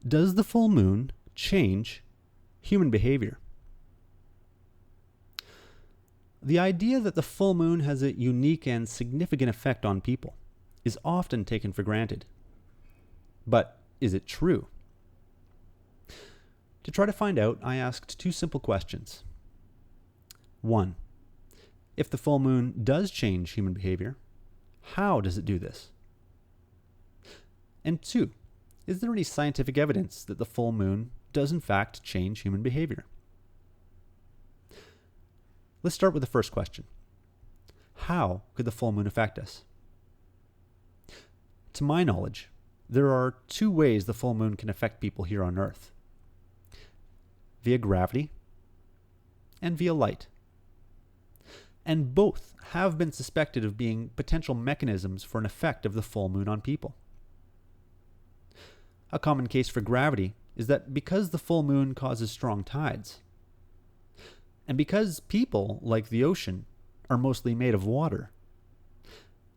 Does the full moon change human behavior? The idea that the full moon has a unique and significant effect on people is often taken for granted. But is it true? To try to find out, I asked two simple questions. 1. If the full moon does change human behavior, how does it do this? And 2. Is there any scientific evidence that the full moon does in fact change human behavior? Let's start with the first question. How could the full moon affect us? To my knowledge, there are two ways the full moon can affect people here on Earth. Via gravity and via light. And both have been suspected of being potential mechanisms for an effect of the full moon on people. A common case for gravity is that because the full moon causes strong tides, and because people, like the ocean, are mostly made of water,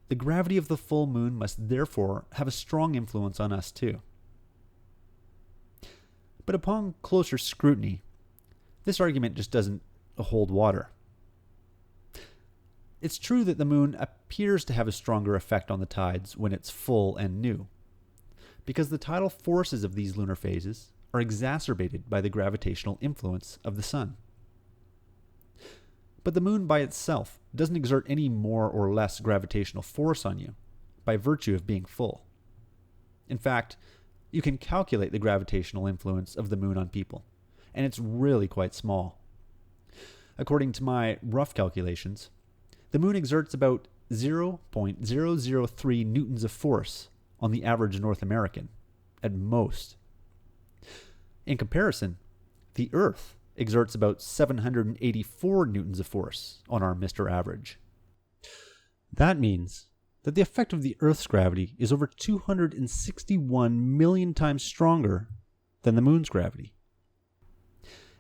the gravity of the full moon must therefore have a strong influence on us too. But upon closer scrutiny, this argument just doesn't hold water. It's true that the moon appears to have a stronger effect on the tides when it's full and new, because the tidal forces of these lunar phases are exacerbated by the gravitational influence of the sun. But the moon by itself doesn't exert any more or less gravitational force on you by virtue of being full. In fact, you can calculate the gravitational influence of the moon on people, and it's really quite small. According to my rough calculations, the moon exerts about 0.003 newtons of force on the average North American, at most. In comparison, the Earth exerts about 784 newtons of force on our Mr. Average. That means that the effect of the Earth's gravity is over 261 million times stronger than the moon's gravity.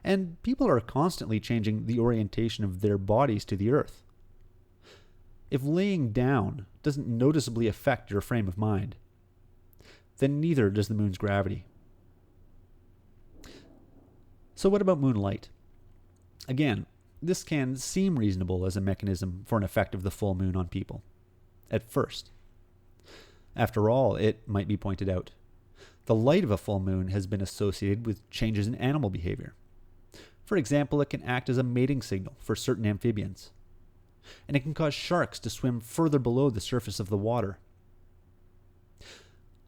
And people are constantly changing the orientation of their bodies to the Earth. If laying down doesn't noticeably affect your frame of mind, then neither does the moon's gravity. So what about moonlight? Again, this can seem reasonable as a mechanism for an effect of the full moon on people, at first. After all, it might be pointed out, the light of a full moon has been associated with changes in animal behavior. For example, it can act as a mating signal for certain amphibians, and it can cause sharks to swim further below the surface of the water.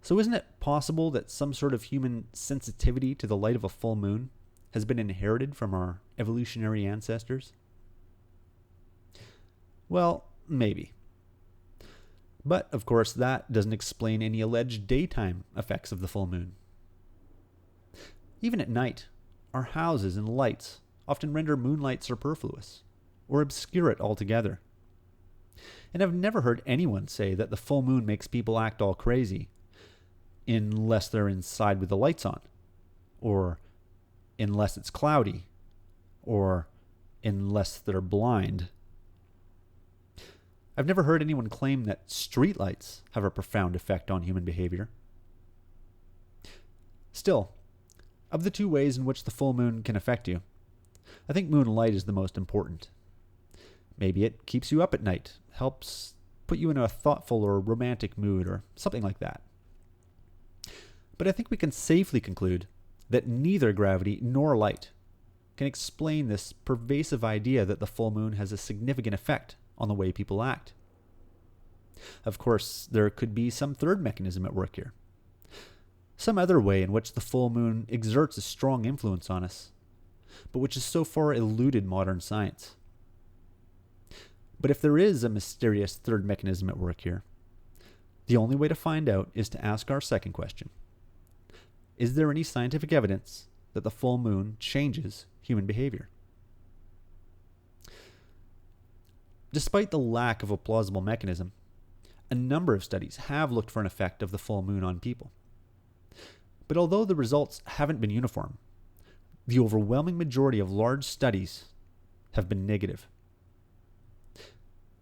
So isn't it possible that some sort of human sensitivity to the light of a full moon has been inherited from our evolutionary ancestors? Well, maybe. But, of course, that doesn't explain any alleged daytime effects of the full moon. Even at night, our houses and lights often render moonlight superfluous, or obscure it altogether. And I've never heard anyone say that the full moon makes people act all crazy, unless they're inside with the lights on, or unless it's cloudy, or unless they're blind. I've never heard anyone claim that streetlights have a profound effect on human behavior. Still, of the two ways in which the full moon can affect you, I think moonlight is the most important. Maybe it keeps you up at night, helps put you in a thoughtful or romantic mood, or something like that. But I think we can safely conclude that neither gravity nor light can explain this pervasive idea that the full moon has a significant effect on the way people act. Of course, there could be some third mechanism at work here. Some other way in which the full moon exerts a strong influence on us, but which has so far eluded modern science. But if there is a mysterious third mechanism at work here, the only way to find out is to ask our second question. Is there any scientific evidence that the full moon changes human behavior? Despite the lack of a plausible mechanism, a number of studies have looked for an effect of the full moon on people. But although the results haven't been uniform, the overwhelming majority of large studies have been negative.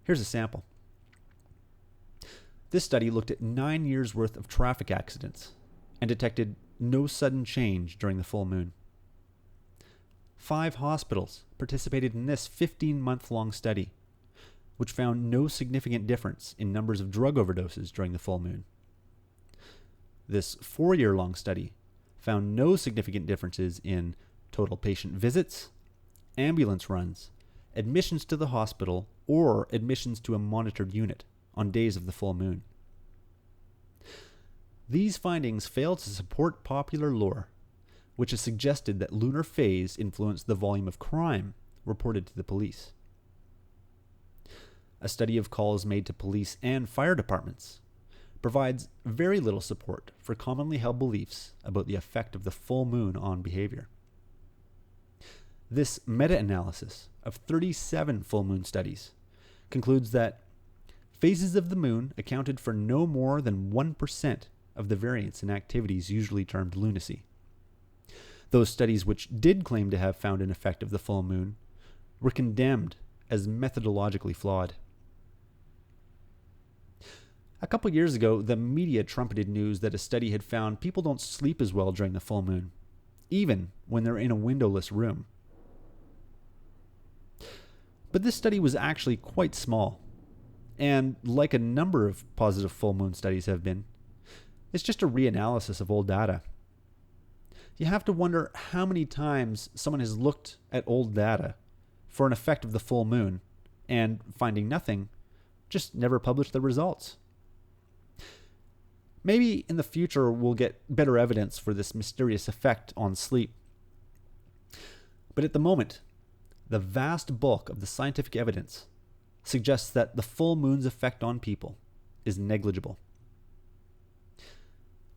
Here's a sample. This study looked at 9 years' worth of traffic accidents and detected no sudden change during the full moon. 5 hospitals participated in this 15-month-long study, which found no significant difference in numbers of drug overdoses during the full moon. This 4-year-long study found no significant differences in total patient visits, ambulance runs, admissions to the hospital, or admissions to a monitored unit on days of the full moon. These findings fail to support popular lore, which has suggested that lunar phase influenced the volume of crime reported to the police. A study of calls made to police and fire departments provides very little support for commonly held beliefs about the effect of the full moon on behavior. This meta-analysis of 37 full moon studies concludes that phases of the moon accounted for no more than 1% of the variance in activities usually termed lunacy. Those studies which did claim to have found an effect of the full moon were condemned as methodologically flawed. A couple years ago, the media trumpeted news that a study had found people don't sleep as well during the full moon, even when they're in a windowless room. But this study was actually quite small, and like a number of positive full moon studies have been, it's just a reanalysis of old data. You have to wonder how many times someone has looked at old data for an effect of the full moon and, finding nothing, just never published the results. Maybe in the future we'll get better evidence for this mysterious effect on sleep. But at the moment, the vast bulk of the scientific evidence suggests that the full moon's effect on people is negligible.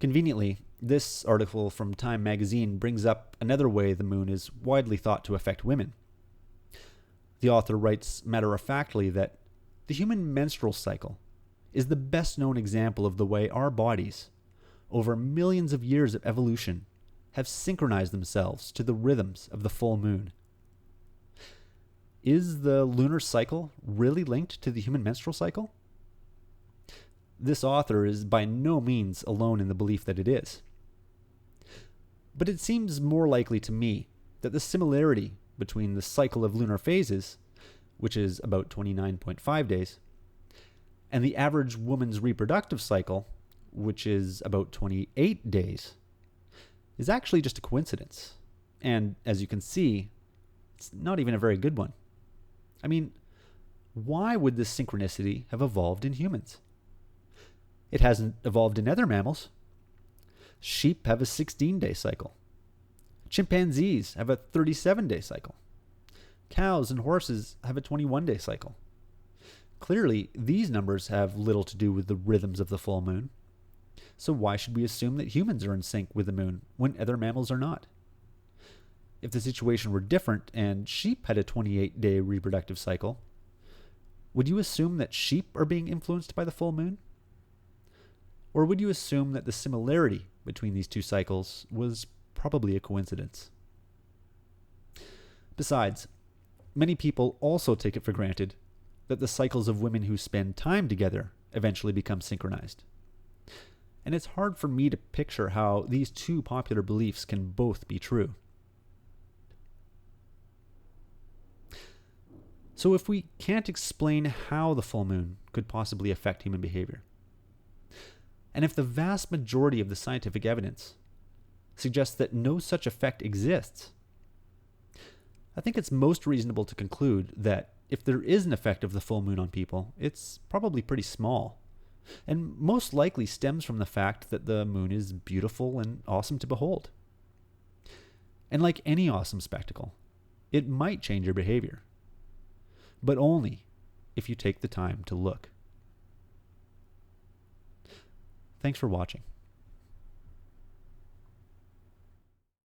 Conveniently, this article from Time magazine brings up another way the moon is widely thought to affect women. The author writes matter-of-factly that the human menstrual cycle is the best known example of the way our bodies, over millions of years of evolution, have synchronized themselves to the rhythms of the full moon. Is the lunar cycle really linked to the human menstrual cycle? This author is by no means alone in the belief that it is. But it seems more likely to me that the similarity between the cycle of lunar phases, which is about 29.5 days, and the average woman's reproductive cycle, which is about 28 days, is actually just a coincidence. And as you can see, it's not even a very good one. I mean, why would this synchronicity have evolved in humans? It hasn't evolved in other mammals. Sheep have a 16-day cycle. Chimpanzees have a 37-day cycle. Cows and horses have a 21-day cycle. Clearly, these numbers have little to do with the rhythms of the full moon. So why should we assume that humans are in sync with the moon when other mammals are not? If the situation were different and sheep had a 28-day reproductive cycle, would you assume that sheep are being influenced by the full moon? Or would you assume that the similarity between these two cycles was probably a coincidence? Besides, many people also take it for granted that the cycles of women who spend time together eventually become synchronized. And it's hard for me to picture how these two popular beliefs can both be true. So if we can't explain how the full moon could possibly affect human behavior, and if the vast majority of the scientific evidence suggests that no such effect exists, I think it's most reasonable to conclude that if there is an effect of the full moon on people, it's probably pretty small, and most likely stems from the fact that the moon is beautiful and awesome to behold. And like any awesome spectacle, it might change your behavior, but only if you take the time to look. Thanks for watching.